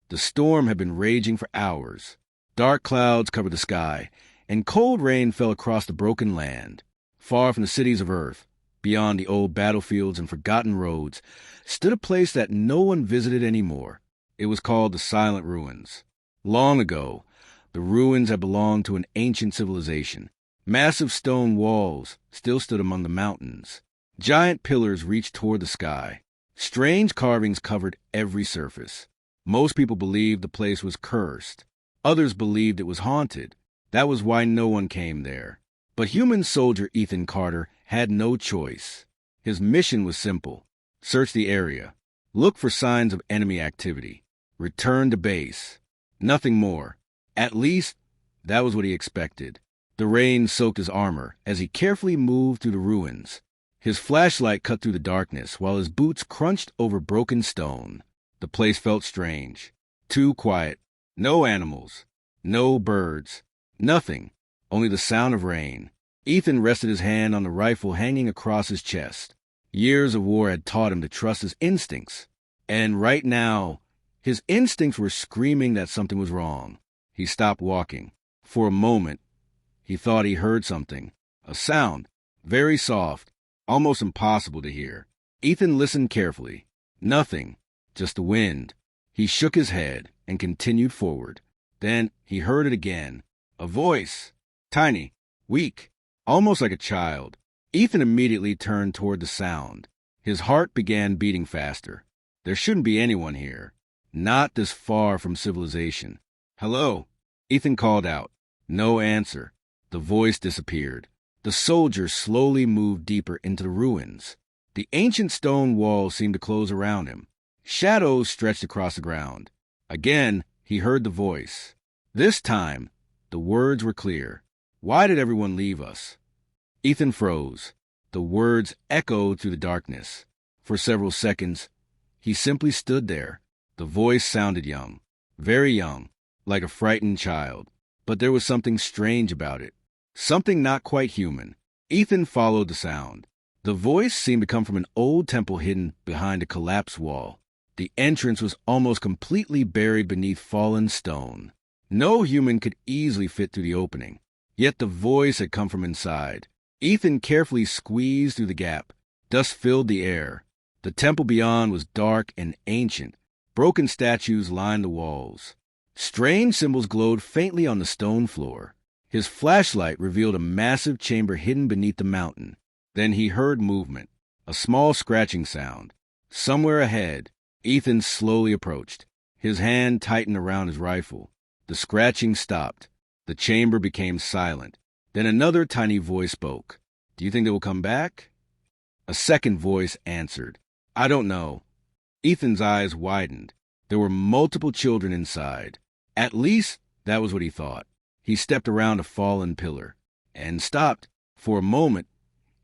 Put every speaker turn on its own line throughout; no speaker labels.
The storm had been raging for hours. Dark clouds covered the sky, and cold rain fell across the broken land. Far from the cities of Earth, beyond the old battlefields and forgotten roads, stood a place that no one visited anymore. It was called the Silent Ruins. Long ago, the ruins had belonged to an ancient civilization. Massive stone walls still stood among the mountains. Giant pillars reached toward the sky. Strange carvings covered every surface. Most people believed the place was cursed. Others believed it was haunted. That was why no one came there. But human soldier Ethan Carter had no choice. His mission was simple. Search the area. Look for signs of enemy activity. Return to base. Nothing more. At least, that was what he expected. The rain soaked his armor as he carefully moved through the ruins. His flashlight cut through the darkness while his boots crunched over broken stone. The place felt strange. Too quiet. No animals. No birds. Nothing. Only the sound of rain. Ethan rested his hand on the rifle hanging across his chest. Years of war had taught him to trust his instincts. And right now, his instincts were screaming that something was wrong. He stopped walking. For a moment, he thought he heard something. A sound. Very soft. Almost impossible to hear. Ethan listened carefully. Nothing. Just the wind. He shook his head and continued forward. Then he heard it again. A voice. Tiny. Weak. Almost like a child. Ethan immediately turned toward the sound. His heart began beating faster. There shouldn't be anyone here. Not this far from civilization. Hello? Ethan called out. No answer. The voice disappeared. The soldier slowly moved deeper into the ruins. The ancient stone walls seemed to close around him. Shadows stretched across the ground. Again, he heard the voice. This time, the words were clear. Why did everyone leave us? Ethan froze. The words echoed through the darkness. For several seconds, he simply stood there. The voice sounded young. Very young, like a frightened child. But there was something strange about it. Something not quite human. Ethan followed the sound. The voice seemed to come from an old temple hidden behind a collapsed wall. The entrance was almost completely buried beneath fallen stone. No human could easily fit through the opening. Yet the voice had come from inside. Ethan carefully squeezed through the gap. Dust filled the air. The temple beyond was dark and ancient. Broken statues lined the walls. Strange symbols glowed faintly on the stone floor. His flashlight revealed a massive chamber hidden beneath the mountain. Then he heard movement, a small scratching sound. Somewhere ahead, Ethan slowly approached. His hand tightened around his rifle. The scratching stopped. The chamber became silent. Then another tiny voice spoke. Do you think they will come back? A second voice answered. I don't know. Ethan's eyes widened. There were multiple children inside. At least, that was what he thought. He stepped around a fallen pillar and stopped. For a moment,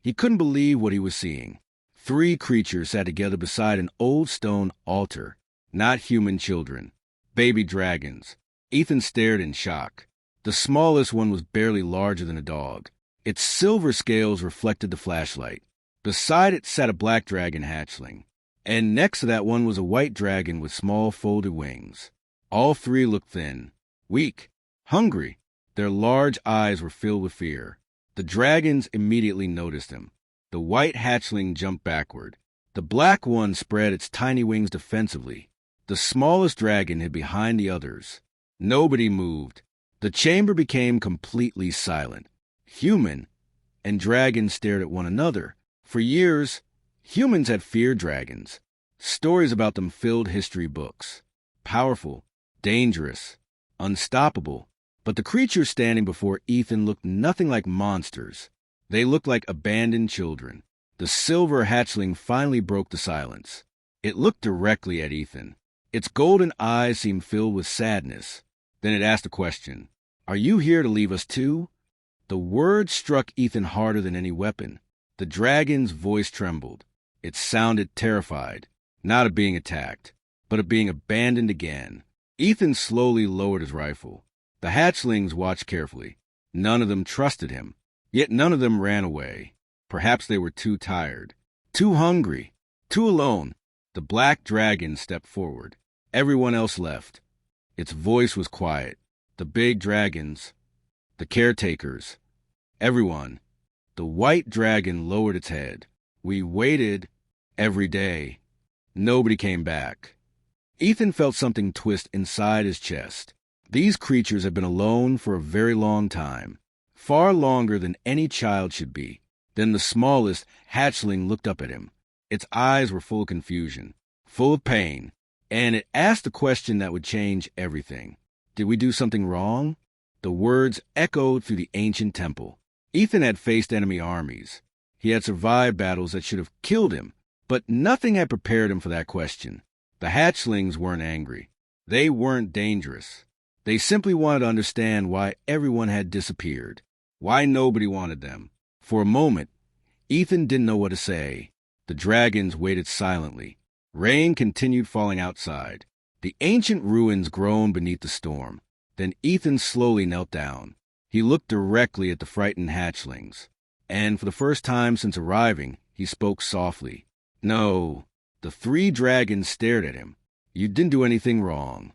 he couldn't believe what he was seeing. 3 creatures sat together beside an old stone altar. Not human children. Baby dragons. Ethan stared in shock. The smallest one was barely larger than a dog. Its silver scales reflected the flashlight. Beside it sat a black dragon hatchling. And next to that one was a white dragon with small folded wings. All 3 looked thin, weak, hungry. Their large eyes were filled with fear. The dragons immediately noticed him. The white hatchling jumped backward. The black one spread its tiny wings defensively. The smallest dragon hid behind the others. Nobody moved. The chamber became completely silent. Human and dragons stared at one another. For years, humans had feared dragons. Stories about them filled history books. Powerful, dangerous, unstoppable. But the creatures standing before Ethan looked nothing like monsters. They looked like abandoned children. The silver hatchling finally broke the silence. It looked directly at Ethan. Its golden eyes seemed filled with sadness. Then it asked a question. Are you here to leave us too? The word struck Ethan harder than any weapon. The dragon's voice trembled. It sounded terrified, not of being attacked, but of being abandoned again. Ethan slowly lowered his rifle. The hatchlings watched carefully. None of them trusted him, yet none of them ran away. Perhaps they were too tired, too hungry, too alone. The black dragon stepped forward. Everyone else left. Its voice was quiet. The big dragons, the caretakers, everyone. The white dragon lowered its head. We waited every day. Nobody came back. Ethan felt something twist inside his chest. These creatures had been alone for a very long time, far longer than any child should be. Then the smallest hatchling looked up at him. Its eyes were full of confusion, full of pain, and it asked a question that would change everything. Did we do something wrong? The words echoed through the ancient temple. Ethan had faced enemy armies. He had survived battles that should have killed him, but nothing had prepared him for that question. The hatchlings weren't angry. They weren't dangerous. They simply wanted to understand why everyone had disappeared, why nobody wanted them. For a moment, Ethan didn't know what to say. The dragons waited silently. Rain continued falling outside. The ancient ruins groaned beneath the storm. Then Ethan slowly knelt down. He looked directly at the frightened hatchlings, and for the first time since arriving, he spoke softly. No, the three dragons stared at him. You didn't do anything wrong.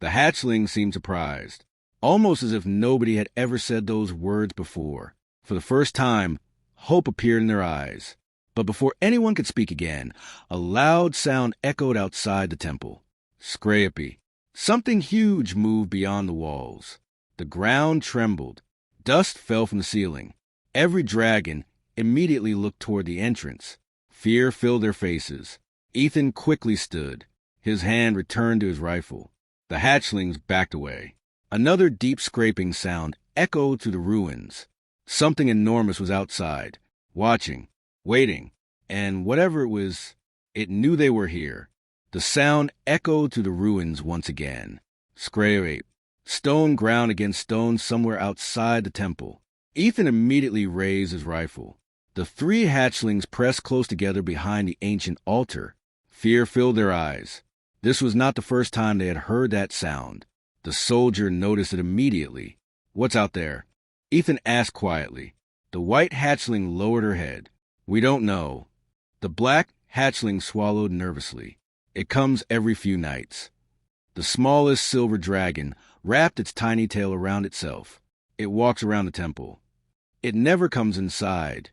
The hatchlings seemed surprised, almost as if nobody had ever said those words before. For the first time, hope appeared in their eyes. But before anyone could speak again, a loud sound echoed outside the temple. Scrapey. Something huge moved beyond the walls. The ground trembled. Dust fell from the ceiling. Every dragon immediately looked toward the entrance. Fear filled their faces. Ethan quickly stood. His hand returned to his rifle. The hatchlings backed away. Another deep scraping sound echoed through the ruins. Something enormous was outside, watching, waiting, and whatever it was, it knew they were here. The sound echoed through the ruins once again. Scrape. Stone ground against stone somewhere outside the temple. Ethan immediately raised his rifle. The three hatchlings pressed close together behind the ancient altar. Fear filled their eyes. This was not the first time they had heard that sound. The soldier noticed it immediately. What's out there? Ethan asked quietly. The white hatchling lowered her head. We don't know. The black hatchling swallowed nervously. It comes every few nights. The smallest silver dragon wrapped its tiny tail around itself. It walks around the temple. It never comes inside.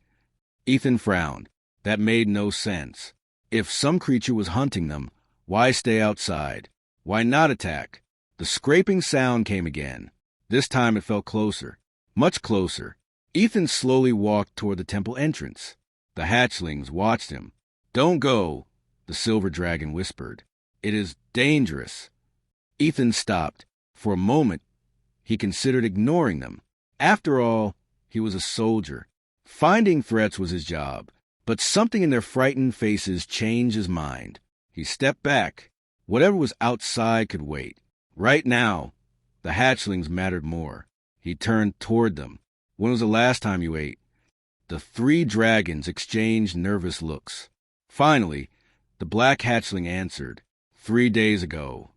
Ethan frowned. That made no sense. If some creature was hunting them, why stay outside? Why not attack? The scraping sound came again. This time it felt closer, much closer. Ethan slowly walked toward the temple entrance. The hatchlings watched him. Don't go, the silver dragon whispered. It is dangerous. Ethan stopped. For a moment, he considered ignoring them. After all, he was a soldier. Finding threats was his job. But something in their frightened faces changed his mind. He stepped back. Whatever was outside could wait. Right now, the hatchlings mattered more. He turned toward them. When was the last time you ate? The three dragons exchanged nervous looks. Finally, the black hatchling answered. 3 days ago.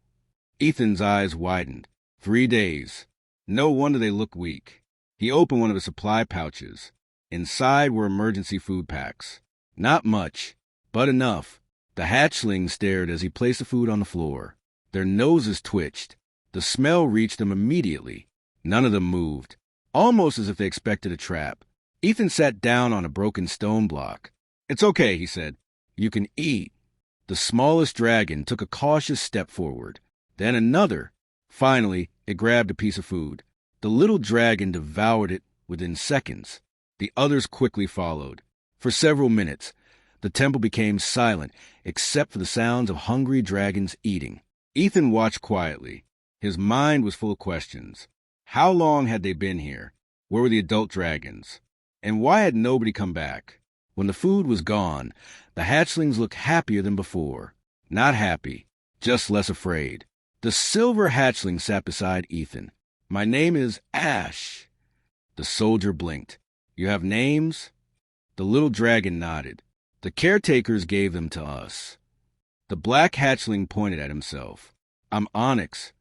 Ethan's eyes widened. 3 days. No wonder they looked weak. He opened one of the supply pouches. Inside were emergency food packs. Not much, but enough. The hatchlings stared as he placed the food on the floor. Their noses twitched. The smell reached them immediately. None of them moved, almost as if they expected a trap. Ethan sat down on a broken stone block. It's okay, he said. You can eat. The smallest dragon took a cautious step forward. Then another. Finally, it grabbed a piece of food. The little dragon devoured it within seconds. The others quickly followed. For several minutes, the temple became silent except for the sounds of hungry dragons eating. Ethan watched quietly. His mind was full of questions. How long had they been here? Where were the adult dragons? And why had nobody come back? When the food was gone, the hatchlings looked happier than before. Not happy, just less afraid. The silver hatchling sat beside Ethan. My name is Ash. The soldier blinked. You have names? The little dragon nodded. The caretakers gave them to us. The black hatchling pointed at himself. I'm Onyx.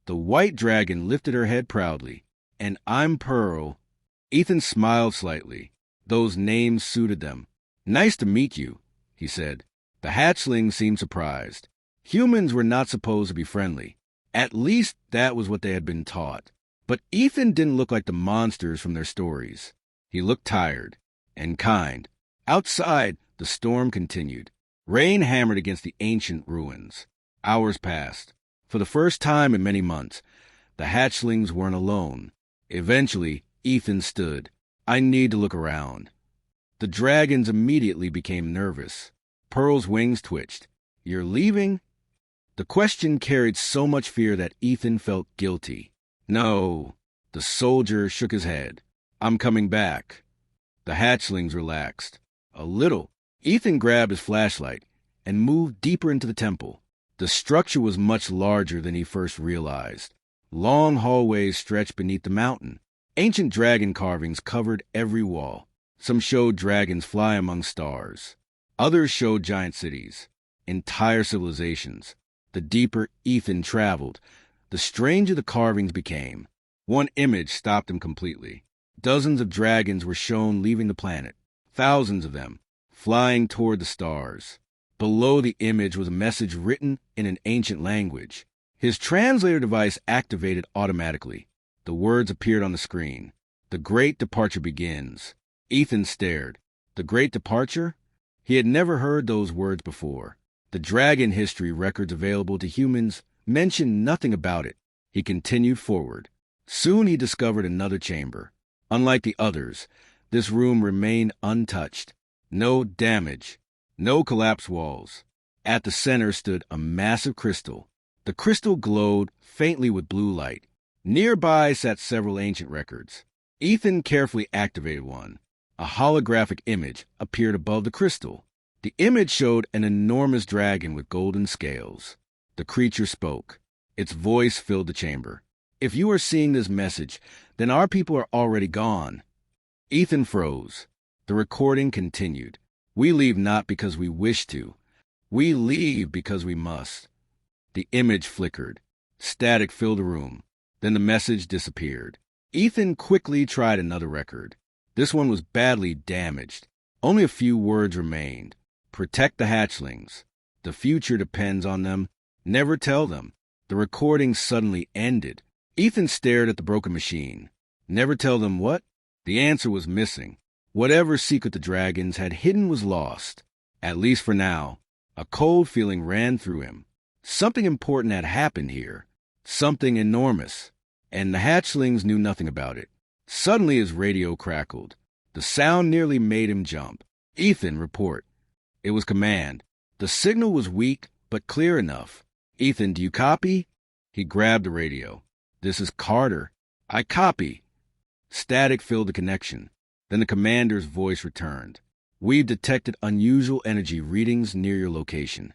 The white dragon lifted her head proudly. And I'm Pearl. Ethan smiled slightly. Those names suited them. Nice to meet you, he said. The hatchling seemed surprised. Humans were not supposed to be friendly. At least that was what they had been taught. But Ethan didn't look like the monsters from their stories. He looked tired and kind. Outside, the storm continued. Rain hammered against the ancient ruins. Hours passed. For the first time in many months, the hatchlings weren't alone. Eventually, Ethan stood. I need to look around. The dragons immediately became nervous. Pearl's wings twitched. You're leaving? The question carried so much fear that Ethan felt guilty. No. The soldier shook his head. I'm coming back. The hatchlings relaxed. A little. Ethan grabbed his flashlight and moved deeper into the temple. The structure was much larger than he first realized. Long hallways stretched beneath the mountain. Ancient dragon carvings covered every wall. Some showed dragons fly among stars. Others showed giant cities, entire civilizations. The deeper Ethan traveled, the stranger the carvings became. One image stopped him completely. Dozens of dragons were shown leaving the planet, thousands of them, flying toward the stars. Below the image was a message written in an ancient language. His translator device activated automatically. The words appeared on the screen. The Great Departure begins. Ethan stared. The Great Departure? He had never heard those words before. The dragon history records available to humans mentioned nothing about it. He continued forward. Soon he discovered another chamber. Unlike the others, this room remained untouched. No damage. No collapsed walls. At the center stood a massive crystal. The crystal glowed faintly with blue light. Nearby sat several ancient records. Ethan carefully activated one. A holographic image appeared above the crystal. The image showed an enormous dragon with golden scales. The creature spoke. Its voice filled the chamber. If you are seeing this message, then our people are already gone. Ethan froze. The recording continued. We leave not because we wish to. We leave because we must. The image flickered. Static filled the room. Then the message disappeared. Ethan quickly tried another record. This one was badly damaged. Only a few words remained. Protect the hatchlings. The future depends on them. Never tell them. The recording suddenly ended. Ethan stared at the broken machine. Never tell them what? The answer was missing. Whatever secret the dragons had hidden was lost. At least for now. A cold feeling ran through him. Something important had happened here. Something enormous. And the hatchlings knew nothing about it. Suddenly his radio crackled. The sound nearly made him jump. Ethan, report. It was command. The signal was weak, but clear enough. Ethan, do you copy? He grabbed the radio. This is Carter. I copy. Static filled the connection. Then the commander's voice returned. We've detected unusual energy readings near your location.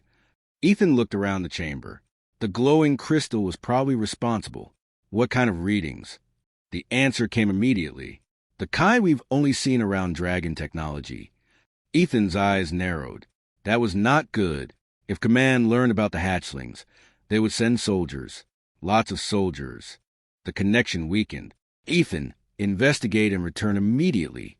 Ethan looked around the chamber. The glowing crystal was probably responsible. What kind of readings? The answer came immediately. The kind we've only seen around dragon technology. Ethan's eyes narrowed. That was not good. If command learned about the hatchlings, they would send soldiers. Lots of soldiers. The connection weakened. Ethan, investigate and return immediately.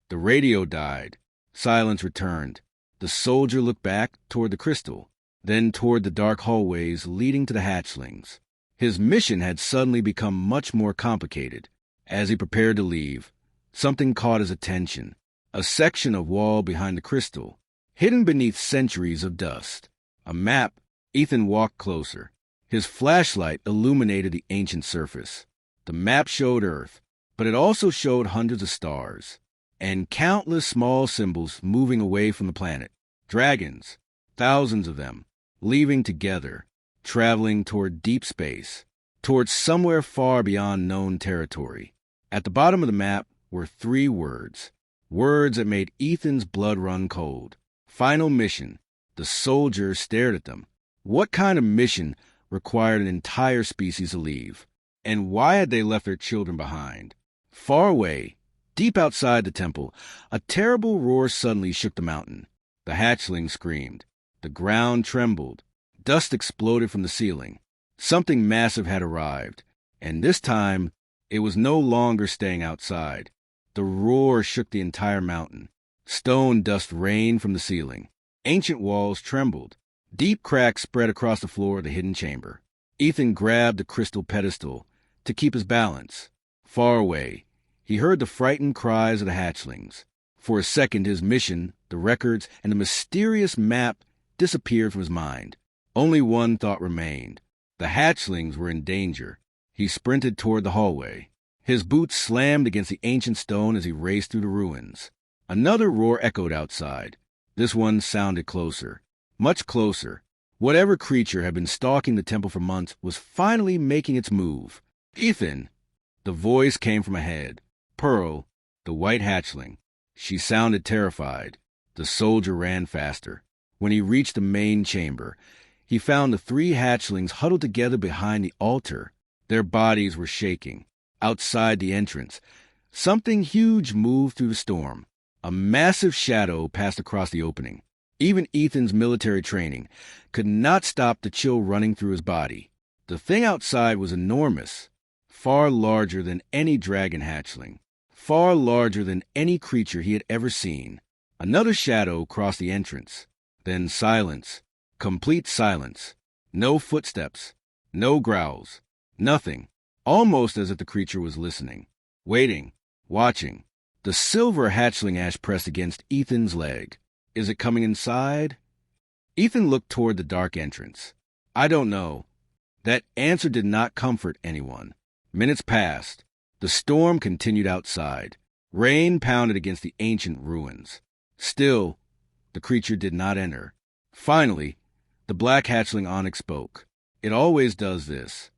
The radio died. Silence returned. The soldier looked back toward the crystal, then toward the dark hallways leading to the hatchlings. His mission had suddenly become much more complicated. As he prepared to leave, something caught his attention. A section of wall behind the crystal, hidden beneath centuries of dust. A map. Ethan walked closer. His flashlight illuminated the ancient surface. The map showed Earth, but it also showed hundreds of stars, and countless small symbols moving away from the planet. Dragons, thousands of them, leaving together, traveling toward deep space, toward somewhere far beyond known territory. At the bottom of the map were 3 words, words that made Ethan's blood run cold. Final mission. The soldier stared at them. What kind of mission required an entire species to leave? And why had they left their children behind? Far away, deep outside the temple, a terrible roar suddenly shook the mountain. The hatchling screamed. The ground trembled. Dust exploded from the ceiling. Something massive had arrived, and this time it was no longer staying outside. The roar shook the entire mountain. Stone dust rained from the ceiling. Ancient walls trembled. Deep cracks spread across the floor of the hidden chamber. Ethan grabbed the crystal pedestal to keep his balance. Far away, he heard the frightened cries of the hatchlings. For a second, his mission, the records, and the mysterious map disappeared from his mind. Only one thought remained. The hatchlings were in danger. He sprinted toward the hallway. His boots slammed against the ancient stone as he raced through the ruins. Another roar echoed outside. This one sounded closer. Much closer. Whatever creature had been stalking the temple for months was finally making its move. "Ethan!" The voice came from ahead. Pearl, the white hatchling. She sounded terrified. The soldier ran faster. When he reached the main chamber, he found the 3 hatchlings huddled together behind the altar. Their bodies were shaking. Outside the entrance, something huge moved through the storm. A massive shadow passed across the opening. Even Ethan's military training could not stop the chill running through his body. The thing outside was enormous, far larger than any dragon hatchling, far larger than any creature he had ever seen. Another shadow crossed the entrance. Then silence, complete silence. No footsteps, no growls, nothing. Almost as if the creature was listening, waiting, watching. The silver hatchling ash pressed against Ethan's leg. Is it coming inside? Ethan looked toward the dark entrance. I don't know. That answer did not comfort anyone. Minutes passed. The storm continued outside. Rain pounded against the ancient ruins. Still, the creature did not enter. Finally, the black hatchling onyx spoke. It always does this.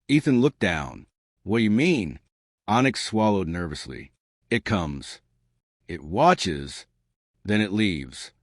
Ethan looked down. What do you mean? Onyx swallowed nervously. It comes. It watches. Then it leaves.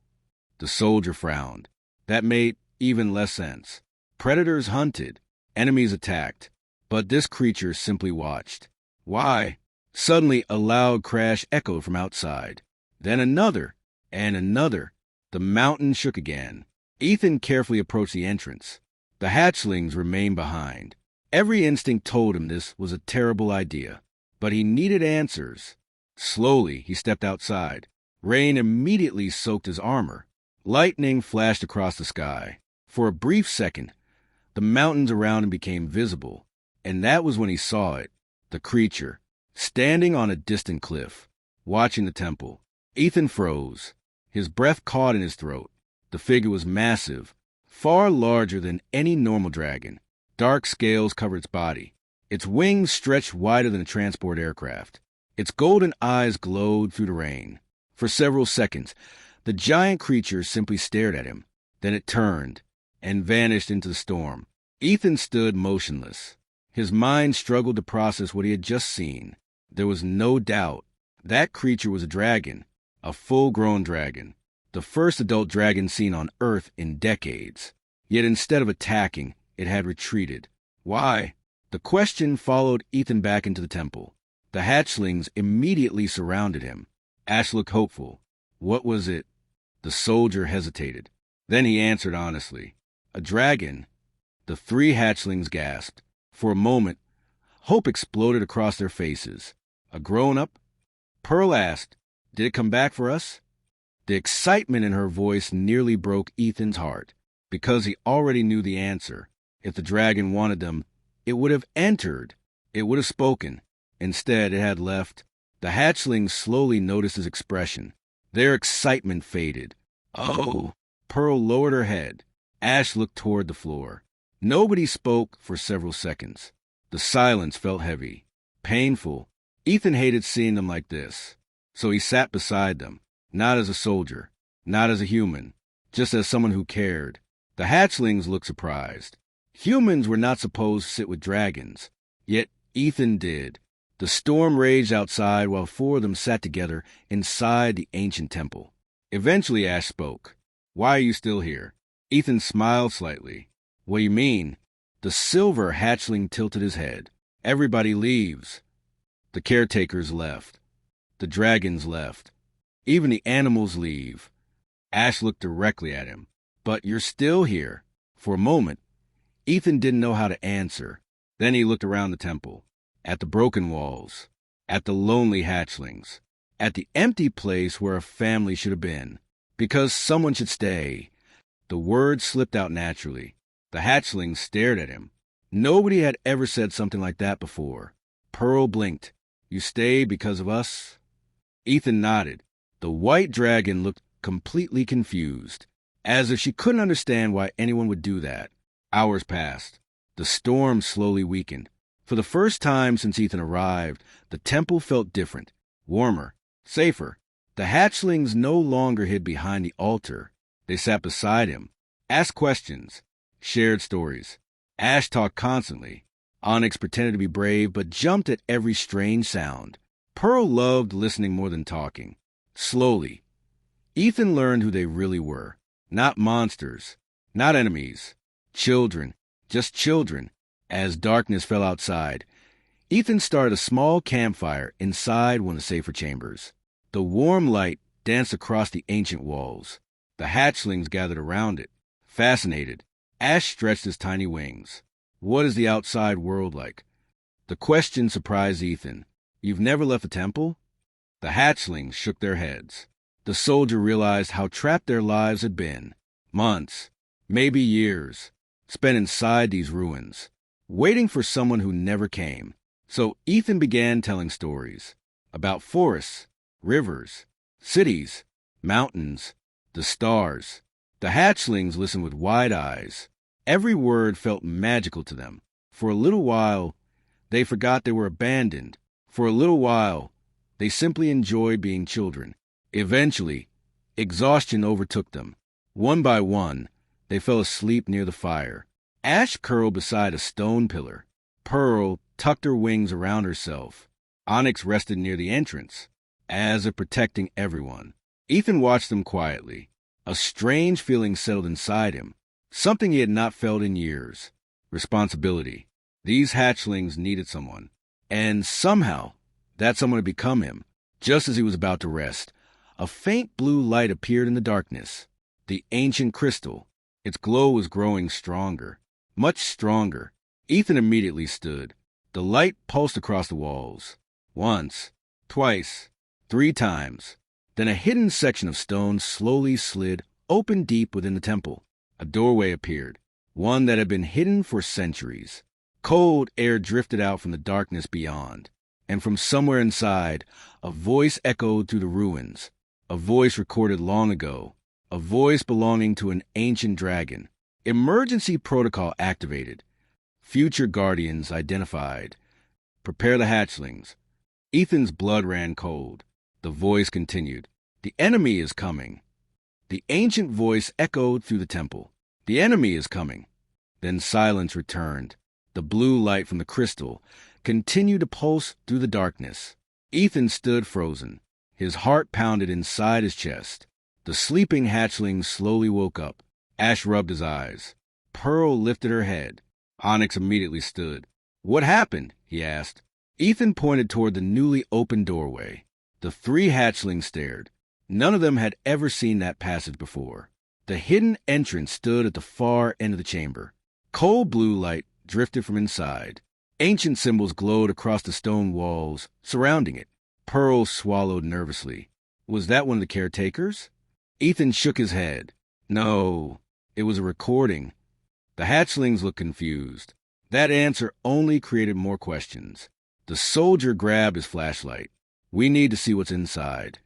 The soldier frowned. That made even less sense. Predators hunted. Enemies attacked. But this creature simply watched. Why? Suddenly a loud crash echoed from outside. Then another, and another. The mountain shook again. Ethan carefully approached the entrance. The hatchlings remained behind. Every instinct told him this was a terrible idea. But he needed answers. Slowly, he stepped outside. Rain immediately soaked his armor. Lightning flashed across the sky. For a brief second, the mountains around him became visible. And that was when he saw it. The creature, standing on a distant cliff, watching the temple. Ethan froze. His breath caught in his throat. The figure was massive, far larger than any normal dragon. Dark scales covered its body. Its wings stretched wider than a transport aircraft. Its golden eyes glowed through the rain. For several seconds, the giant creature simply stared at him. Then it turned and vanished into the storm. Ethan stood motionless. His mind struggled to process what he had just seen. There was no doubt. That creature was a dragon, a full-grown dragon, the first adult dragon seen on Earth in decades. Yet instead of attacking, it had retreated. Why? The question followed Ethan back into the temple. The hatchlings immediately surrounded him. Ash looked hopeful. What was it? The soldier hesitated. Then he answered honestly. A dragon. The 3 hatchlings gasped. For a moment, hope exploded across their faces. A grown-up? Pearl asked, Did it come back for us? The excitement in her voice nearly broke Ethan's heart, because he already knew the answer. If the dragon wanted them, it would have entered. It would have spoken. Instead, it had left. The hatchlings slowly noticed his expression. Their excitement faded. Oh! Pearl lowered her head. Ash looked toward the floor. Nobody spoke for several seconds. The silence felt heavy, painful. Ethan hated seeing them like this. So he sat beside them, not as a soldier, not as a human, just as someone who cared. The hatchlings looked surprised. Humans were not supposed to sit with dragons. Yet Ethan did. The storm raged outside while 4 of them sat together inside the ancient temple. Eventually Ash spoke. Why are you still here? Ethan smiled slightly. What do you mean? The silver hatchling tilted his head. Everybody leaves. The caretakers left. The dragons left. Even the animals leave. Ash looked directly at him. But you're still here. For a moment, Ethan didn't know how to answer. Then he looked around the temple. At the broken walls. At the lonely hatchlings. At the empty place where a family should have been. Because someone should stay. The words slipped out naturally. The hatchlings stared at him. Nobody had ever said something like that before. Pearl blinked. You stay because of us? Ethan nodded. The white dragon looked completely confused, as if she couldn't understand why anyone would do that. Hours passed. The storm slowly weakened. For the first time since Ethan arrived, the temple felt different, warmer, safer. The hatchlings no longer hid behind the altar. They sat beside him, asked questions, shared stories. Ash talked constantly. Onyx pretended to be brave, but jumped at every strange sound. Pearl loved listening more than talking. Slowly, Ethan learned who they really were. Not monsters, not enemies. Children, just children. As darkness fell outside, Ethan started a small campfire inside one of the safer chambers. The warm light danced across the ancient walls. The hatchlings gathered around it, fascinated. Ash stretched his tiny wings. What is the outside world like? The question surprised Ethan. You've never left the temple? The hatchlings shook their heads. The soldier realized how trapped their lives had been. Months, maybe years, spent inside these ruins, waiting for someone who never came. So Ethan began telling stories about forests, rivers, cities, mountains, the stars. The hatchlings listened with wide eyes. Every word felt magical to them. For a little while, they forgot they were abandoned. For a little while, they simply enjoyed being children. Eventually, exhaustion overtook them. One by one, they fell asleep near the fire. Ash curled beside a stone pillar. Pearl tucked her wings around herself. Onyx rested near the entrance, as if protecting everyone. Ethan watched them quietly. A strange feeling settled inside him, something he had not felt in years. Responsibility. These hatchlings needed someone. And somehow, that someone had become him. Just as he was about to rest, a faint blue light appeared in the darkness. The ancient crystal. Its glow was growing stronger, much stronger. Ethan immediately stood. The light pulsed across the walls. Once, twice, 3 times. Then a hidden section of stone slowly slid open deep within the temple. A doorway appeared, one that had been hidden for centuries. Cold air drifted out from the darkness beyond, and from somewhere inside, a voice echoed through the ruins, a voice recorded long ago, a voice belonging to an ancient dragon. Emergency protocol activated. Future guardians identified. Prepare the hatchlings. Ethan's blood ran cold. The voice continued. The enemy is coming. The ancient voice echoed through the temple. The enemy is coming. Then silence returned. The blue light from the crystal continued to pulse through the darkness. Ethan stood frozen. His heart pounded inside his chest. The sleeping hatchling slowly woke up. Ash rubbed his eyes. Pearl lifted her head. Onyx immediately stood. What happened? He asked. Ethan pointed toward the newly opened doorway. The 3 hatchlings stared. None of them had ever seen that passage before. The hidden entrance stood at the far end of the chamber. Cold blue light drifted from inside. Ancient symbols glowed across the stone walls surrounding it. Pearl swallowed nervously. Was that one of the caretakers? Ethan shook his head. No, it was a recording. The hatchlings looked confused. That answer only created more questions. The soldier grabbed his flashlight. We need to see what's inside.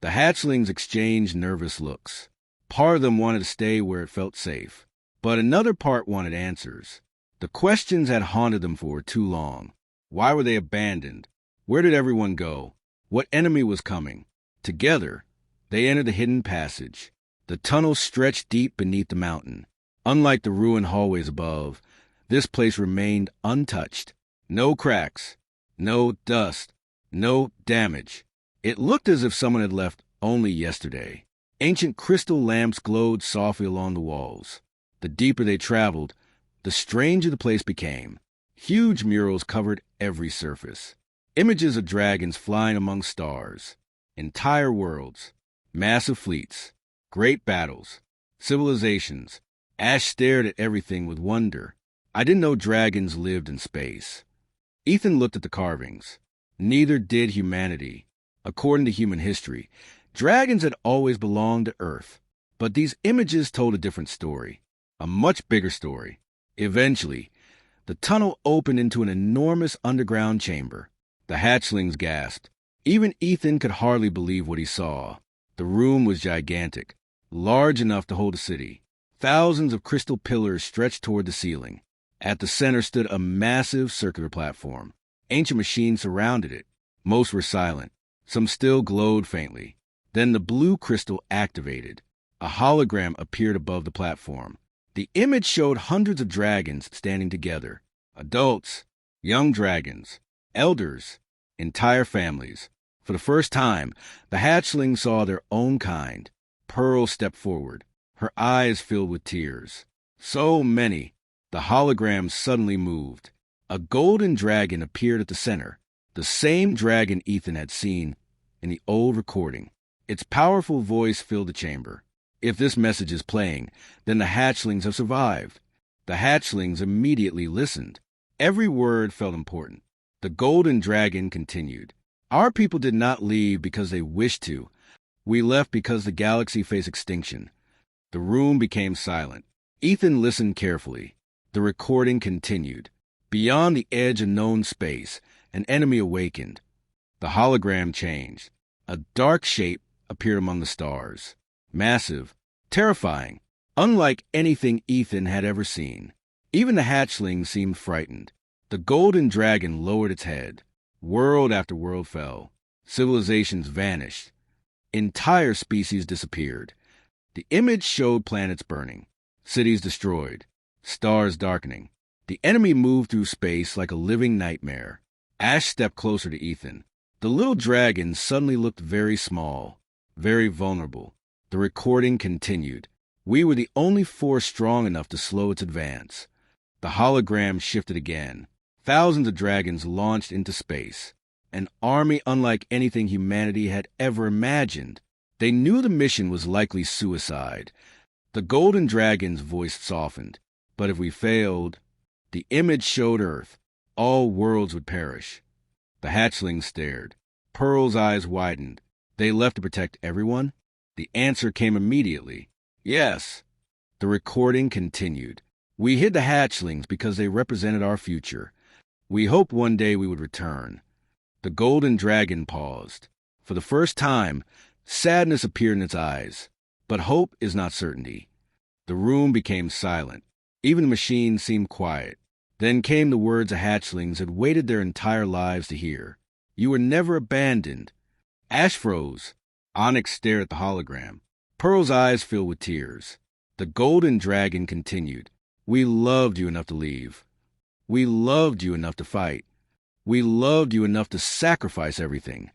The hatchlings exchanged nervous looks. Part of them wanted to stay where it felt safe, but another part wanted answers. The questions had haunted them for too long. Why were they abandoned? Where did everyone go? What enemy was coming? Together, they entered the hidden passage. The tunnel stretched deep beneath the mountain. Unlike the ruined hallways above, this place remained untouched. No cracks, no dust, no damage. It looked as if someone had left only yesterday. Ancient crystal lamps glowed softly along the walls. The deeper they traveled, the stranger the place became. Huge murals covered every surface. Images of dragons flying among stars. Entire worlds. Massive fleets. Great battles. Civilizations. Ash stared at everything with wonder. I didn't know dragons lived in space. Ethan looked at the carvings. Neither did humanity. According to human history, dragons had always belonged to Earth. But these images told a different story. A much bigger story. Eventually, The tunnel opened into an enormous underground chamber. The hatchlings gasped. Even Ethan could hardly believe what he saw. The room was gigantic, large enough to hold a city. Thousands of crystal pillars stretched toward the ceiling. At the center stood a massive circular platform. Ancient machines surrounded it. Most were silent. Some still glowed faintly. Then the blue crystal activated. A hologram appeared above the platform. The image showed hundreds of dragons standing together. Adults, young dragons, elders, entire families. For the first time, the hatchlings saw their own kind. Pearl stepped forward, her eyes filled with tears. So many. The hologram suddenly moved. A golden dragon appeared at the center, the same dragon Ethan had seen in the old recording. Its powerful voice filled the chamber. If this message is playing, then the hatchlings have survived. The hatchlings immediately listened. Every word felt important. The golden dragon continued. Our people did not leave because they wished to. We left because the galaxy faced extinction. The room became silent. Ethan listened carefully. The recording continued. Beyond the edge of known space, an enemy awakened. The hologram changed. A dark shape appeared among the stars. Massive, terrifying, unlike anything Ethan had ever seen. Even the hatchlings seemed frightened. The golden dragon lowered its head. World after world fell. Civilizations vanished. Entire species disappeared. The image showed planets burning, cities destroyed, stars darkening. The enemy moved through space like a living nightmare. Ash stepped closer to Ethan. The little dragon suddenly looked very small, very vulnerable. The recording continued. We were the only force strong enough to slow its advance. The hologram shifted again. Thousands of dragons launched into space. An army unlike anything humanity had ever imagined. They knew the mission was likely suicide. The golden dragon's voice softened. But if we failed, the image showed Earth. All worlds would perish. The hatchlings stared. Pearl's eyes widened. They left to protect everyone? The answer came immediately. Yes. The recording continued. We hid the hatchlings because they represented our future. We hoped one day we would return. The golden dragon paused. For the first time, sadness appeared in its eyes. But hope is not certainty. The room became silent. Even the machine seemed quiet. Then came the words the hatchlings had waited their entire lives to hear. You were never abandoned. Ash froze. Onyx stared at the hologram. Pearl's eyes filled with tears. The golden dragon continued. We loved you enough to leave. We loved you enough to fight. We loved you enough to sacrifice everything.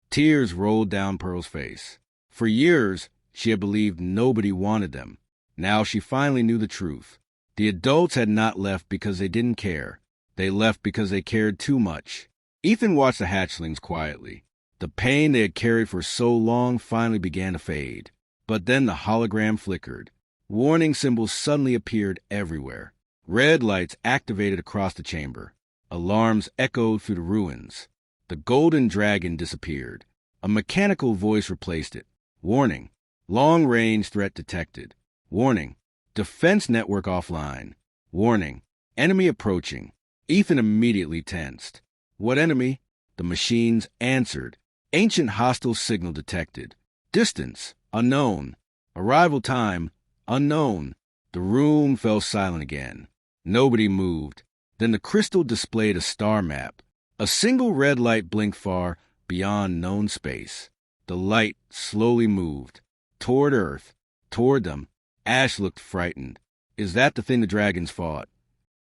Tears rolled down Pearl's face. For years, she had believed nobody wanted them. Now she finally knew the truth. The adults had not left because they didn't care. They left because they cared too much. Ethan watched the hatchlings quietly. The pain they had carried for so long finally began to fade. But then the hologram flickered. Warning symbols suddenly appeared everywhere. Red lights activated across the chamber. Alarms echoed through the ruins. The golden dragon disappeared. A mechanical voice replaced it. Warning. Long-range threat detected. Warning. Defense network offline. Warning. Enemy approaching. Ethan immediately tensed. What enemy? The machines answered. Ancient hostile signal detected. Distance. Unknown. Arrival time. Unknown. The room fell silent again. Nobody moved. Then the crystal displayed a star map. A single red light blinked far beyond known space. The light slowly moved. Toward Earth. Toward them. Ash looked frightened. Is that the thing the dragons fought?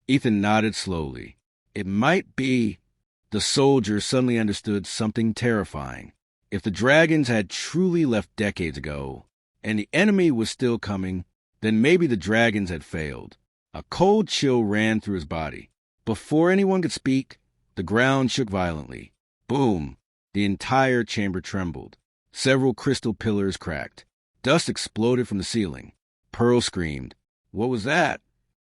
Ethan nodded slowly. It might be. The soldier suddenly understood something terrifying. If the dragons had truly left decades ago, and the enemy was still coming, then maybe the dragons had failed. A cold chill ran through his body. Before anyone could speak, the ground shook violently. Boom! The entire chamber trembled. Several crystal pillars cracked. Dust exploded from the ceiling. Pearl screamed. What was that?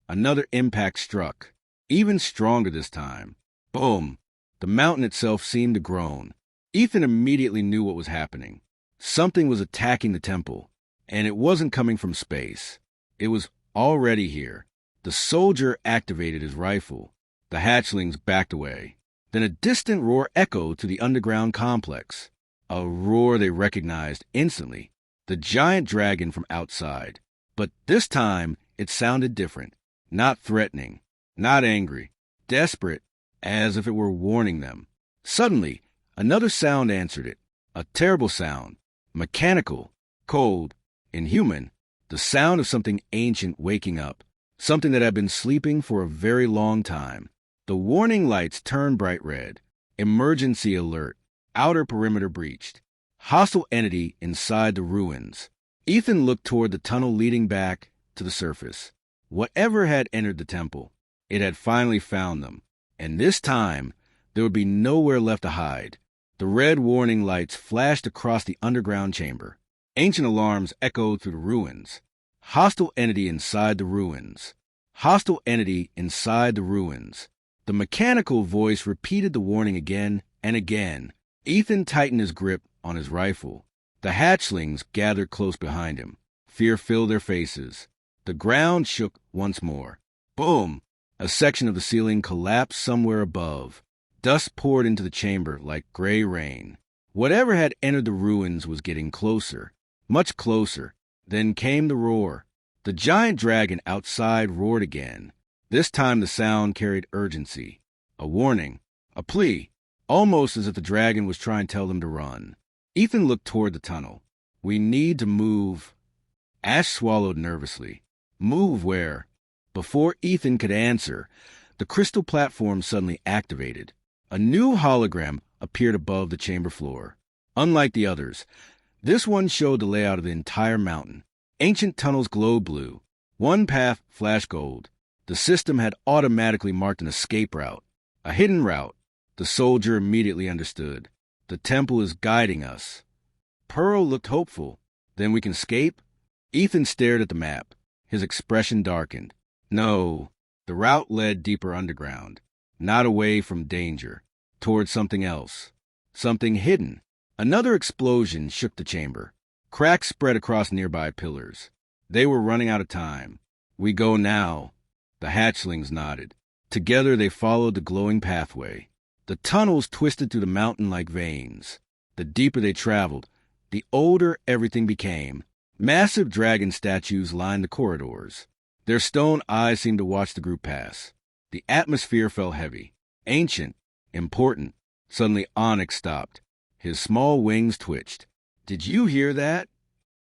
Another impact struck, even stronger this time. Boom! The mountain itself seemed to groan. Ethan immediately knew what was happening. Something was attacking the temple, and it wasn't coming from space. It was already here. The soldier activated his rifle. The hatchlings backed away. Then a distant roar echoed through the underground complex. A roar they recognized instantly. The giant dragon from outside. But this time, it sounded different. Not threatening. Not angry. Desperate, as if it were warning them. Suddenly, another sound answered it. A terrible sound. Mechanical. Cold. Inhuman. The sound of something ancient waking up. Something that had been sleeping for a very long time. The warning lights turned bright red. Emergency alert. Outer perimeter breached. Hostile entity inside the ruins. Ethan looked toward the tunnel leading back to the surface. Whatever had entered the temple, it had finally found them. And this time, there would be nowhere left to hide. The red warning lights flashed across the underground chamber. Ancient alarms echoed through the ruins. Hostile entity inside the ruins. Hostile entity inside the ruins. The mechanical voice repeated the warning again and again. Ethan tightened his grip on his rifle. The hatchlings gathered close behind him. Fear filled their faces. The ground shook once more. Boom! A section of the ceiling collapsed somewhere above. Dust poured into the chamber like gray rain. Whatever had entered the ruins was getting closer. Much closer. Then came the roar. The giant dragon outside roared again. This time the sound carried urgency. A warning. A plea. Almost as if the dragon was trying to tell them to run. Ethan looked toward the tunnel. We need to move. Ash swallowed nervously. Move where? Before Ethan could answer, the crystal platform suddenly activated. A new hologram appeared above the chamber floor. Unlike the others, this one showed the layout of the entire mountain. Ancient tunnels glowed blue. One path flashed gold. The system had automatically marked an escape route. A hidden route. The soldier immediately understood. The temple is guiding us. Pearl looked hopeful. Then we can escape? Ethan stared at the map. His expression darkened. No, the route led deeper underground. Not away from danger. Toward something else. Something hidden. Another explosion shook the chamber. Cracks spread across nearby pillars. They were running out of time. We go now. The hatchlings nodded. Together they followed the glowing pathway. The tunnels twisted through the mountain like veins. The deeper they traveled, the older everything became. Massive dragon statues lined the corridors. Their stone eyes seemed to watch the group pass. The atmosphere felt heavy. Ancient. Important. Suddenly Onyx stopped. His small wings twitched. Did you hear that?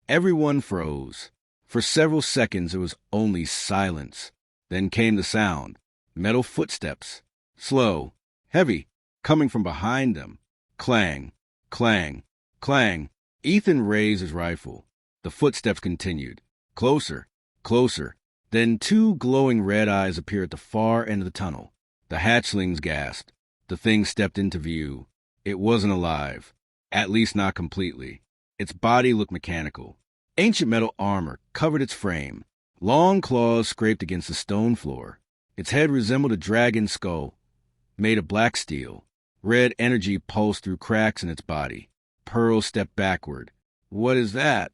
Everyone froze. For several seconds it was only silence. Then came the sound. Metal footsteps. Slow. Heavy. Coming from behind them. Clang. Clang. Clang. Ethan raised his rifle. The footsteps continued. Closer. Closer. Then two glowing red eyes appeared at the far end of the tunnel. The hatchlings gasped. The thing stepped into view. It wasn't alive. At least not completely. Its body looked mechanical. Ancient metal armor covered its frame. Long claws scraped against the stone floor. Its head resembled a dragon's skull, made of black steel. Red energy pulsed through cracks in its body. Pearl stepped backward. What is that?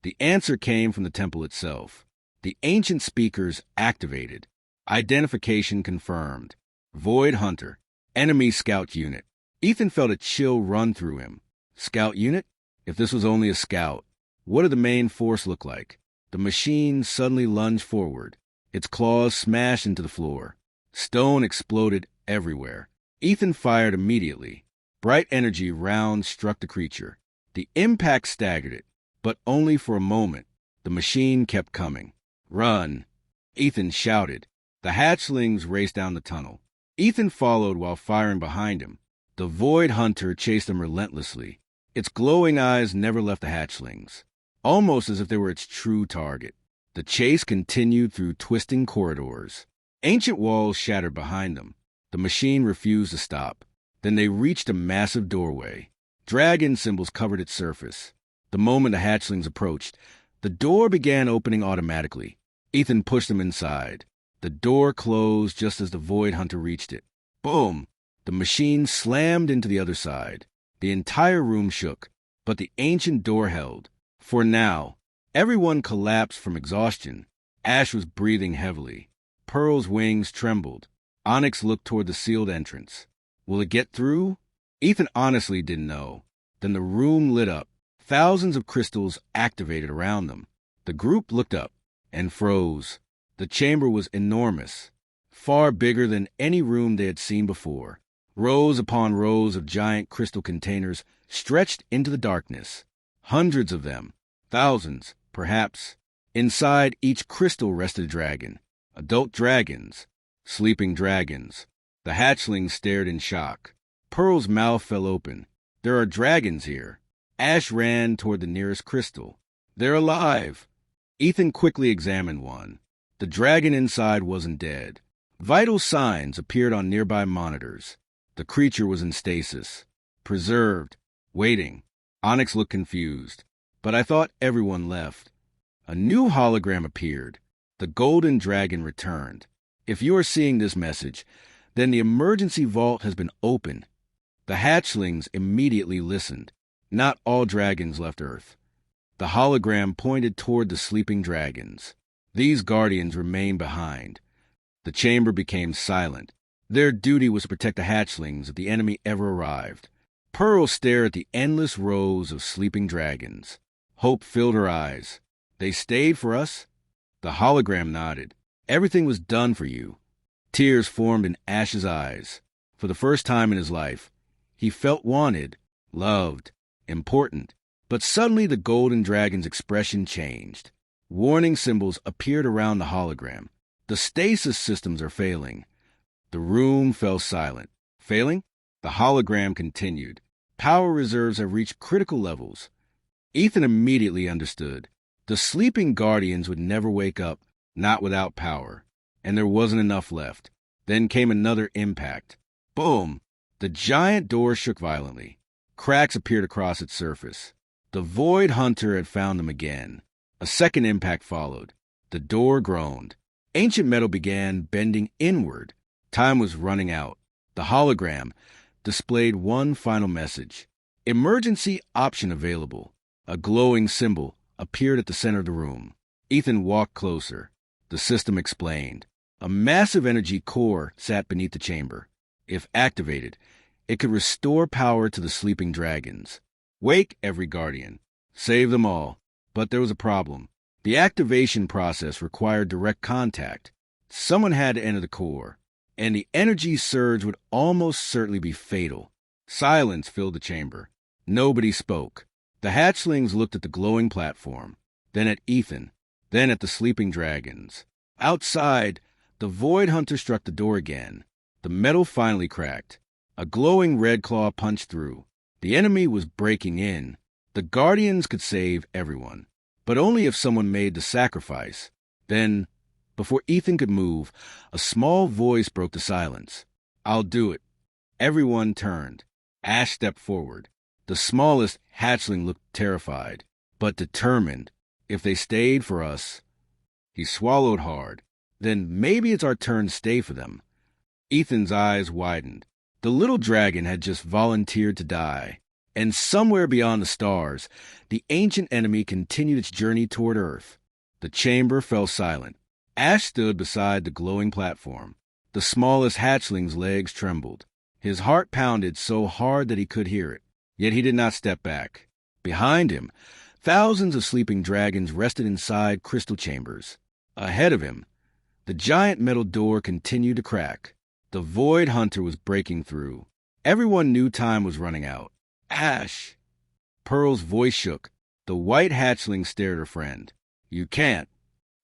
The answer came from the temple itself. The ancient speakers activated. Identification confirmed. Void Hunter. Enemy scout unit. Ethan felt a chill run through him. Scout unit? If this was only a scout, what did the main force look like? The machine suddenly lunged forward. Its claws smashed into the floor. Stone exploded everywhere. Ethan fired immediately. Bright energy rounds struck the creature. The impact staggered it, but only for a moment. The machine kept coming. Run! Ethan shouted. The hatchlings raced down the tunnel. Ethan followed while firing behind him. The Void Hunter chased them relentlessly. Its glowing eyes never left the hatchlings, almost as if they were its true target. The chase continued through twisting corridors. Ancient walls shattered behind them. The machine refused to stop. Then they reached a massive doorway. Dragon symbols covered its surface. The moment the hatchlings approached, the door began opening automatically. Ethan pushed them inside. The door closed just as the Void Hunter reached it. Boom! The machine slammed into the other side. The entire room shook, but the ancient door held. For now, everyone collapsed from exhaustion. Ash was breathing heavily. Pearl's wings trembled. Onyx looked toward the sealed entrance. Will it get through? Ethan honestly didn't know. Then the room lit up. Thousands of crystals activated around them. The group looked up and froze. The chamber was enormous, far bigger than any room they had seen before. Rows upon rows of giant crystal containers stretched into the darkness. Hundreds of them, thousands, perhaps. Inside each crystal rested a dragon. Adult dragons, sleeping dragons. The hatchlings stared in shock. Pearl's mouth fell open. There are dragons here. Ash ran toward the nearest crystal. They're alive. Ethan quickly examined one. The dragon inside wasn't dead. Vital signs appeared on nearby monitors. The creature was in stasis, preserved, waiting. Onyx looked confused. But I thought everyone left. A new hologram appeared. The golden dragon returned. If you are seeing this message, then the emergency vault has been opened. The hatchlings immediately listened. Not all dragons left Earth. The hologram pointed toward the sleeping dragons. These guardians remained behind. The chamber became silent. Their duty was to protect the hatchlings if the enemy ever arrived. Pearl stared at the endless rows of sleeping dragons. Hope filled her eyes. They stayed for us? The hologram nodded. Everything was done for you. Tears formed in Ash's eyes. For the first time in his life, he felt wanted, loved, important. But suddenly the golden dragon's expression changed. Warning symbols appeared around the hologram. The stasis systems are failing. The room fell silent. Failing? The hologram continued. Power reserves have reached critical levels. Ethan immediately understood. The sleeping guardians would never wake up, not without power. And there wasn't enough left. Then came another impact. Boom! The giant door shook violently. Cracks appeared across its surface. The Void Hunter had found them again. A second impact followed. The door groaned. Ancient metal began bending inward. Time was running out. The hologram displayed one final message. Emergency option available. A glowing symbol appeared at the center of the room. Ethan walked closer. The system explained. A massive energy core sat beneath the chamber. If activated, it could restore power to the sleeping dragons. Wake every guardian. Save them all. But there was a problem. The activation process required direct contact. Someone had to enter the core, and the energy surge would almost certainly be fatal. Silence filled the chamber. Nobody spoke. The hatchlings looked at the glowing platform, then at Ethan, then at the sleeping dragons. Outside, the Void Hunter struck the door again. The metal finally cracked. A glowing red claw punched through. The enemy was breaking in. The guardians could save everyone, but only if someone made the sacrifice. Then, before Ethan could move, a small voice broke the silence. I'll do it. Everyone turned. Ash stepped forward. The smallest hatchling looked terrified, but determined. If they stayed for us. He swallowed hard. Then maybe it's our turn to stay for them. Ethan's eyes widened. The little dragon had just volunteered to die. And somewhere beyond the stars, the ancient enemy continued its journey toward Earth. The chamber fell silent. Ash stood beside the glowing platform. The smallest hatchling's legs trembled. His heart pounded so hard that he could hear it. Yet he did not step back. Behind him, thousands of sleeping dragons rested inside crystal chambers. Ahead of him, the giant metal door continued to crack. The Void Hunter was breaking through. Everyone knew time was running out. Ash! Pearl's voice shook. The white hatchling stared at her friend. You can't.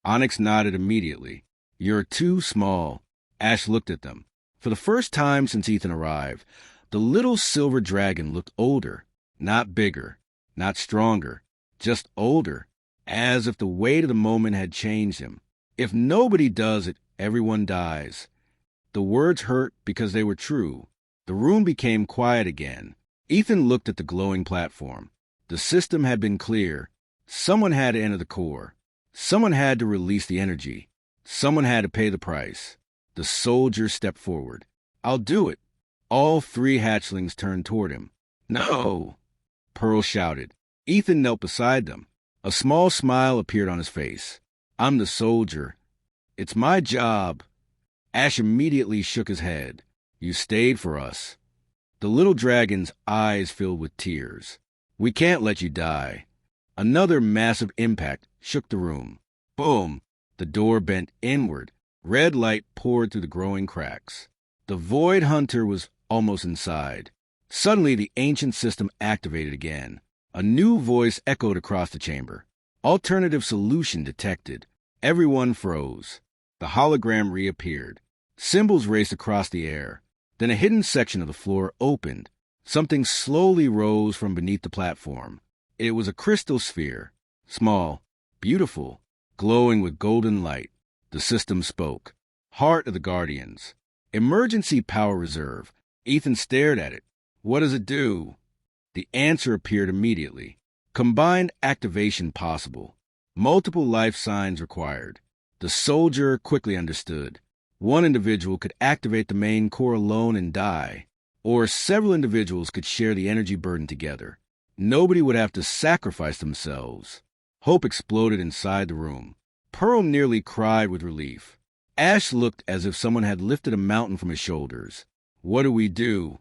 Onyx nodded immediately. You're too small. Ash looked at them. For the first time since Ethan arrived, the little silver dragon looked older. Not bigger, not stronger, just older, as if the weight of the moment had changed him. If nobody does it, everyone dies. The words hurt because they were true. The room became quiet again. Ethan looked at the glowing platform. The system had been clear. Someone had to enter the core. Someone had to release the energy. Someone had to pay the price. The soldier stepped forward. I'll do it. All three hatchlings turned toward him. No! Pearl shouted. Ethan knelt beside them. A small smile appeared on his face. I'm the soldier. It's my job. Ash immediately shook his head. You stayed for us. The little dragon's eyes filled with tears. We can't let you die. Another massive impact shook the room. Boom! The door bent inward. Red light poured through the growing cracks. The Void Hunter was almost inside. Suddenly, the ancient system activated again. A new voice echoed across the chamber. Alternative solution detected. Everyone froze. The hologram reappeared. Symbols raced across the air. Then a hidden section of the floor opened. Something slowly rose from beneath the platform. It was a crystal sphere. Small, beautiful, glowing with golden light. The system spoke. Heart of the Guardians. Emergency power reserve. Ethan stared at it. What does it do? The answer appeared immediately. Combined activation possible. Multiple life signs required. The soldier quickly understood. One individual could activate the main core alone and die, or several individuals could share the energy burden together. Nobody would have to sacrifice themselves. Hope exploded inside the room. Pearl nearly cried with relief. Ash looked as if someone had lifted a mountain from his shoulders. What do we do?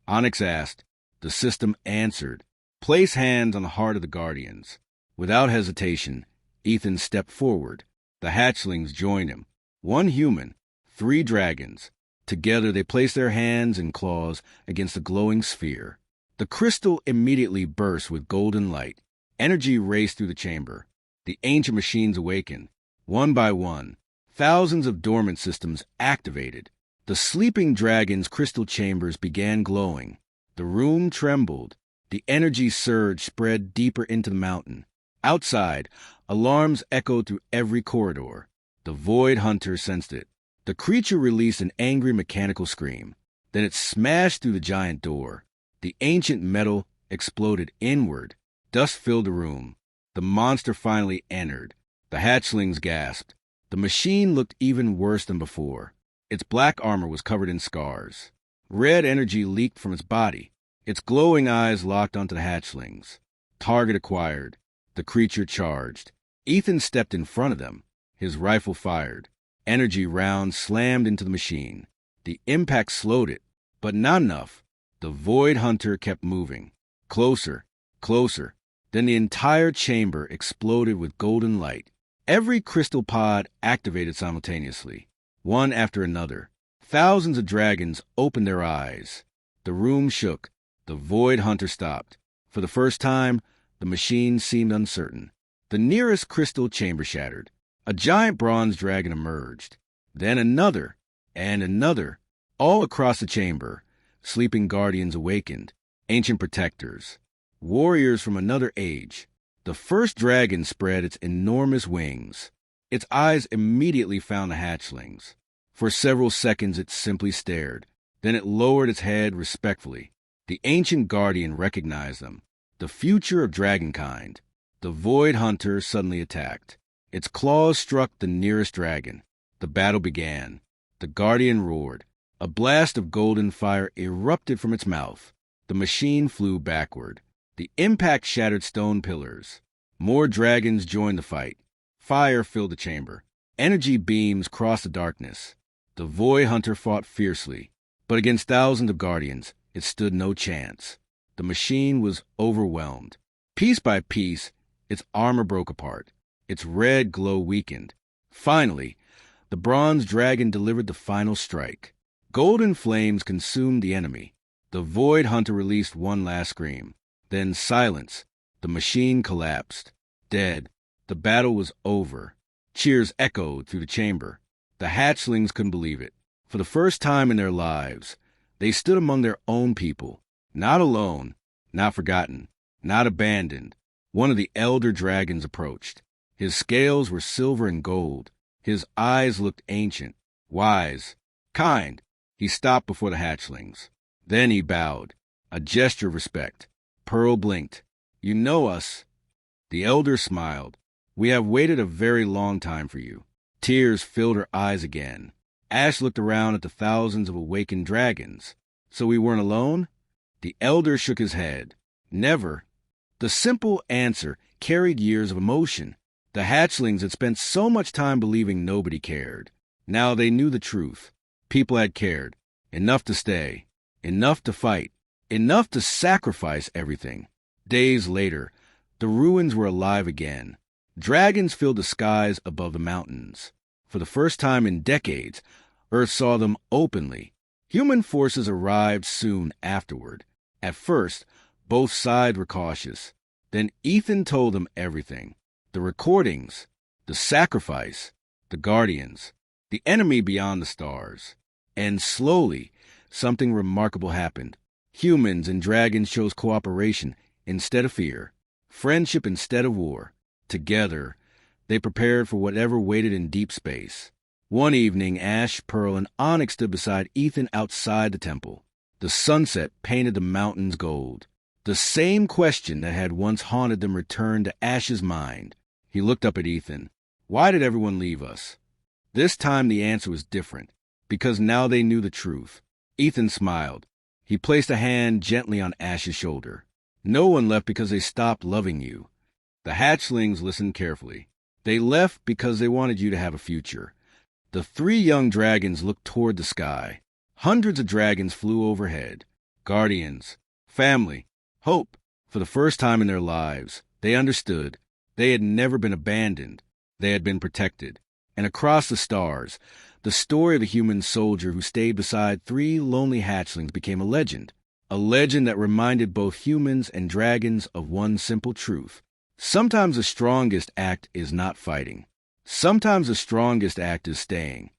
Onyx asked. The system answered. Place hands on the heart of the Guardians. Without hesitation, Ethan stepped forward. The hatchlings joined him. 1 human, 3 dragons. Together they placed their hands and claws against the glowing sphere. The crystal immediately burst with golden light. Energy raced through the chamber. The ancient machines awakened. One by one, thousands of dormant systems activated. The sleeping dragon's crystal chambers began glowing. The room trembled. The energy surge spread deeper into the mountain. Outside, alarms echoed through every corridor. The Void Hunter sensed it. The creature released an angry mechanical scream. Then it smashed through the giant door. The ancient metal exploded inward. Dust filled the room. The monster finally entered. The hatchlings gasped. The machine looked even worse than before. Its black armor was covered in scars. Red energy leaked from its body. Its glowing eyes locked onto the hatchlings. Target acquired. The creature charged. Ethan stepped in front of them. His rifle fired. Energy rounds slammed into the machine. The impact slowed it, but not enough. The Void Hunter kept moving. Closer, closer. Then the entire chamber exploded with golden light. Every crystal pod activated simultaneously, one after another. Thousands of dragons opened their eyes. The room shook. The Void Hunter stopped. For the first time, the machine seemed uncertain. The nearest crystal chamber shattered. A giant bronze dragon emerged. Then another, and another. All across the chamber, sleeping guardians awakened. Ancient protectors. Warriors from another age. The first dragon spread its enormous wings. Its eyes immediately found the hatchlings. For several seconds it simply stared. Then it lowered its head respectfully. The ancient guardian recognized them. The future of dragonkind. The Void Hunter suddenly attacked. Its claws struck the nearest dragon. The battle began. The guardian roared. A blast of golden fire erupted from its mouth. The machine flew backward. The impact shattered stone pillars. More dragons joined the fight. Fire filled the chamber. Energy beams crossed the darkness. The Void Hunter fought fiercely, but against thousands of guardians, it stood no chance. The machine was overwhelmed. Piece by piece, its armor broke apart. Its red glow weakened. Finally, the bronze dragon delivered the final strike. Golden flames consumed the enemy. The Void Hunter released one last scream. Then silence. The machine collapsed. Dead. The battle was over. Cheers echoed through the chamber. The hatchlings couldn't believe it. For the first time in their lives, they stood among their own people. Not alone, not forgotten, not abandoned. One of the elder dragons approached. His scales were silver and gold. His eyes looked ancient, wise, kind. He stopped before the hatchlings. Then he bowed, a gesture of respect. Pearl blinked. You know us. The elder smiled. We have waited a very long time for you. Tears filled her eyes again. Ash looked around at the thousands of awakened dragons. So we weren't alone? The elder shook his head. Never. The simple answer carried years of emotion. The hatchlings had spent so much time believing nobody cared. Now they knew the truth. People had cared. Enough to stay. Enough to fight. Enough to sacrifice everything. Days later, the ruins were alive again. Dragons filled the skies above the mountains. For the first time in decades, Earth saw them openly. Human forces arrived soon afterward. At first, both sides were cautious. Then Ethan told them everything. The recordings, the sacrifice, the guardians, the enemy beyond the stars. And slowly, something remarkable happened. Humans and dragons chose cooperation instead of fear, friendship instead of war. Together, they prepared for whatever waited in deep space. One evening, Ash, Pearl, and Onyx stood beside Ethan outside the temple. The sunset painted the mountains gold. The same question that had once haunted them returned to Ash's mind. He looked up at Ethan. Why did everyone leave us? This time the answer was different, because now they knew the truth. Ethan smiled. He placed a hand gently on Ash's shoulder. No one left because they stopped loving you. The hatchlings listened carefully. They left because they wanted you to have a future. The three young dragons looked toward the sky. Hundreds of dragons flew overhead. Guardians, family, hope. For the first time in their lives, they understood. They had never been abandoned. They had been protected. And across the stars, the story of the human soldier who stayed beside three lonely hatchlings became a legend that reminded both humans and dragons of one simple truth. Sometimes the strongest act is not fighting. Sometimes the strongest act is staying.